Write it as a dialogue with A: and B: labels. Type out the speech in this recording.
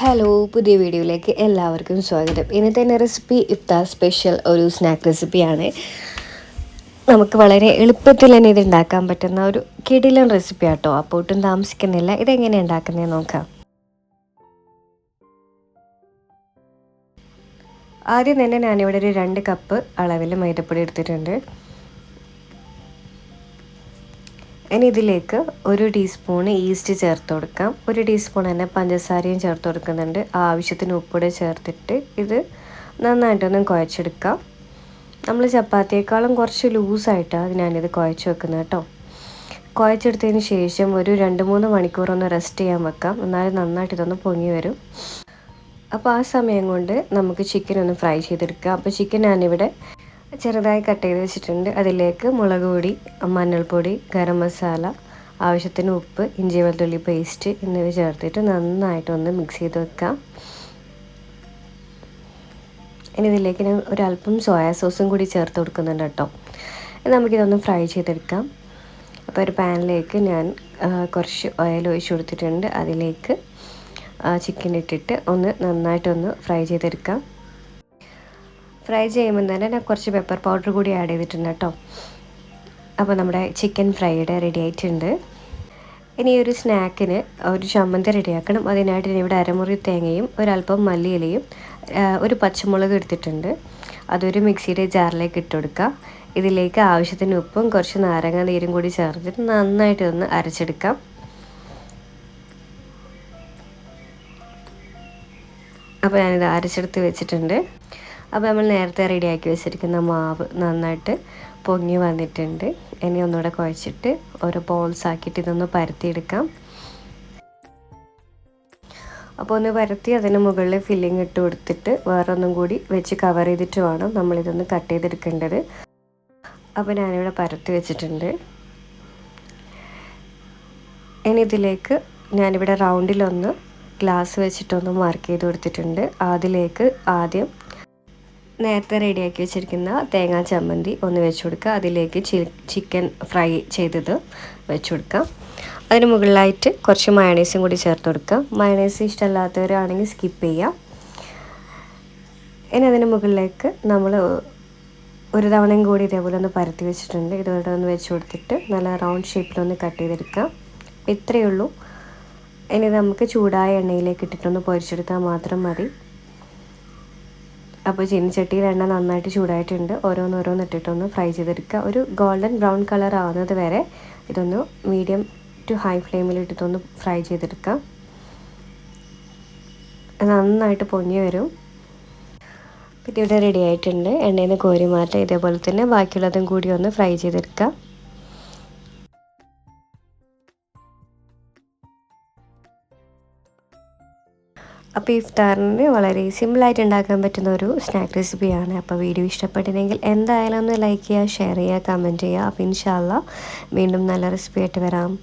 A: Hello, പുതിയ വീഡിയോയിലേക്ക് എല്ലാവർക്കും സ്വാഗതം. ഇന്നത്തെ റെസിപ്പി ഇഫ്താർ സ്പെഷ്യൽ ഒരു സ്നാക്ക് റെസിപ്പിയാണ്. നമുക്ക് വളരെ എളുപ്പത്തിൽ തന്നെ ഇത് ഉണ്ടാക്കാൻ പറ്റുന്ന ഒരു കിടിലൻ റെസിപ്പി ആട്ടോ. അപ്പോൾ ഒട്ടും താമസിക്കുന്നില്ല, ഇതെങ്ങനെയാണ് ഉണ്ടാക്കുന്നതെന്ന് നോക്കാം. ആദ്യം തന്നെ ഞാനിവിടെ ഒരു 2 കപ്പ് അളവിൽ മൈദപ്പൊടി എടുത്തിട്ടുണ്ട്. ഇനി ഇതിലേക്ക് 1 ടീസ്പൂൺ ഈസ്റ്റ് ചേർത്ത് കൊടുക്കാം. 1 ടീസ്പൂൺ തന്നെ പഞ്ചസാരയും ചേർത്ത് കൊടുക്കുന്നുണ്ട്. ആവശ്യത്തിന് ഉപ്പൂടെ ചേർത്തിട്ട് ഇത് നന്നായിട്ടൊന്ന് കുഴച്ചെടുക്കാം. നമ്മൾ ചപ്പാത്തിയേക്കാളും കുറച്ച് ലൂസായിട്ടാണ് ഞാനിത് കുഴച്ച് വെക്കുന്നത് കേട്ടോ. കുഴച്ചെടുത്തതിന് ശേഷം ഒരു 2-3 മണിക്കൂറൊന്ന് റെസ്റ്റ് ചെയ്യാൻ വെക്കാം. എന്നാലും നന്നായിട്ട് ഇതൊന്ന് പൊങ്ങി വരും. അപ്പോൾ ആ സമയം കൊണ്ട് നമുക്ക് ചിക്കൻ ഒന്ന് ഫ്രൈ ചെയ്തെടുക്കാം. അപ്പോൾ ചിക്കൻ ഞാനിവിടെ ചെറുതായി കട്ട് ചെയ്ത് വെച്ചിട്ടുണ്ട്. അതിലേക്ക് മുളക് പൊടി, മഞ്ഞൾപ്പൊടി, ഗരം മസാല, ആവശ്യത്തിന് ഉപ്പ്, ഇഞ്ചി വെളുത്തുള്ളി പേസ്റ്റ് എന്നിവ ചേർത്തിട്ട് നന്നായിട്ടൊന്ന് മിക്സ് ചെയ്ത് വെക്കാം. ഇനി ഇതിലേക്ക് ഞാൻ ഒരല്പം സോയാ സോസും കൂടി ചേർത്ത് കൊടുക്കുന്നുണ്ട് കേട്ടോ. നമുക്കിതൊന്ന് ഫ്രൈ ചെയ്തെടുക്കാം. അപ്പോൾ ഒരു പാനിലേക്ക് ഞാൻ കുറച്ച് ഓയിൽ ഒഴിച്ച് കൊടുത്തിട്ടുണ്ട്. അതിലേക്ക് ചിക്കൻ ഇട്ടിട്ട് ഒന്ന് നന്നായിട്ടൊന്ന് ഫ്രൈ ചെയ്തെടുക്കാം. ഫ്രൈ ചെയ്യുമ്പോൾ തന്നെ ഞാൻ കുറച്ച് പെപ്പർ പൗഡർ കൂടി ആഡ് ചെയ്തിട്ടുണ്ട് കേട്ടോ. അപ്പോൾ നമ്മുടെ ചിക്കൻ ഫ്രൈഡ് റെഡി ആയിട്ടുണ്ട്. ഇനി ഒരു സ്നാക്കിന് ഒരു ചമ്മന്തി റെഡിയാക്കണം. അതിനായിട്ട് ഞാൻ ഇവിടെ അരമുറി തേങ്ങയും ഒരല്പം മല്ലിയിലയും ഒരു പച്ചമുളക് എടുത്തിട്ടുണ്ട്. അതൊരു മിക്സിയുടെ ജാറിലേക്ക് ഇട്ട് കൊടുക്കുക. ഇതിലേക്ക് ആവശ്യത്തിന് ഉപ്പും കുറച്ച് നാരങ്ങ നീരും കൂടി ചേർത്തിട്ട് നന്നായിട്ട് ഒന്ന് അരച്ചെടുക്കാം. അപ്പോൾ ഞാനിത് അരച്ചെടുത്ത് വെച്ചിട്ടുണ്ട്. അപ്പോൾ നമ്മൾ നേരത്തെ റെഡിയാക്കി വെച്ചിരിക്കുന്ന മാവ് നന്നായിട്ട് പൊങ്ങി വന്നിട്ടുണ്ട്. ഇനി ഒന്നുകൂടെ കുഴച്ചിട്ട് ഓരോ ബോൾസ് ആക്കിയിട്ട് ഇതൊന്ന് പരത്തിയെടുക്കാം. അപ്പോൾ ഒന്ന് പരത്തി അതിന് മുകളിൽ ഫില്ലിങ് ഇട്ട് കൊടുത്തിട്ട് വേറൊന്നും കൂടി വെച്ച് കവർ ചെയ്തിട്ട് വേണം നമ്മളിതൊന്ന് കട്ട് ചെയ്തെടുക്കേണ്ടത്. അപ്പോൾ ഞാനിവിടെ പരത്തി വെച്ചിട്ടുണ്ട്. ഇനി ഇതിലേക്ക് ഞാനിവിടെ റൗണ്ടിലൊന്ന് ഗ്ലാസ് വെച്ചിട്ടൊന്ന് മാർക്ക് ചെയ്ത് കൊടുത്തിട്ടുണ്ട്. അതിലേക്ക് ആദ്യം നേരത്തെ റെഡിയാക്കി വെച്ചിരിക്കുന്ന തേങ്ങാ ചമ്മന്തി ഒന്ന് വെച്ച് കൊടുക്കുക. അതിലേക്ക് ചിക്കൻ ഫ്രൈ ചെയ്തത് വെച്ച് കൊടുക്കാം. അതിന് മുകളിലായിട്ട് കുറച്ച് മയണൈസും കൂടി ചേർത്ത് കൊടുക്കുക. മയണൈസ് ഇഷ്ടമല്ലാത്തവരാണെങ്കിൽ സ്കിപ്പ് ചെയ്യാം. ഇനി അതിന് മുകളിലേക്ക് നമ്മൾ ഒരു തവണയും കൂടി ഇതേപോലെ ഒന്ന് പരത്തി വെച്ചിട്ടുണ്ട്. ഇതോടെ ഒന്ന് വെച്ച് കൊടുത്തിട്ട് നല്ല റൗണ്ട് ഷേപ്പിലൊന്ന് കട്ട് ചെയ്തെടുക്കാം. ഇത്രയേ ഉള്ളൂ. ഇനി നമുക്ക് ചൂടായ എണ്ണയിലേക്ക് ഇട്ടിട്ടൊന്ന് പൊരിച്ചെടുത്താൽ മാത്രം മതി. അപ്പോൾ ചീനിച്ചട്ടിയിൽ എണ്ണ നന്നായിട്ട് ചൂടായിട്ടുണ്ട്. ഓരോന്നോരോന്ന് ഇട്ടിട്ടൊന്ന് ഫ്രൈ ചെയ്തെടുക്കുക. ഒരു ഗോൾഡൻ ബ്രൗൺ കളർ ആവുന്നത് വരെ ഇതൊന്ന് മീഡിയം ടു ഹൈ ഫ്ലെയിമിൽ ഇട്ടിട്ടൊന്ന് ഫ്രൈ ചെയ്തെടുക്കാം. നന്നായിട്ട് പൊങ്ങി വരും. പിന്നെ ഇവിടെ റെഡി ആയിട്ടുണ്ട്. എണ്ണയിൽ നിന്ന് കോരി മാറ്റാം. ഇതേപോലെ തന്നെ ബാക്കിയുള്ളതും കൂടി ഒന്ന് ഫ്രൈ ചെയ്തെടുക്കാം. അപ്പോൾ ഇഫ്താറിന് വളരെ സിമ്പിളായിട്ട് ഉണ്ടാക്കാൻ പറ്റുന്ന ഒരു സ്നാക്ക് റെസിപ്പിയാണ്. അപ്പോൾ വീഡിയോ ഇഷ്ടപ്പെട്ടില്ലെങ്കിൽ എന്തായാലും ഒന്ന് ലൈക്ക് ചെയ്യുക, ഷെയർ ചെയ്യുക, കമൻറ്റ് ചെയ്യുക. അപ്പോൾ ഇൻഷാ അല്ലാഹ് വീണ്ടും നല്ല റെസിപ്പി ആയിട്ട് വരാം.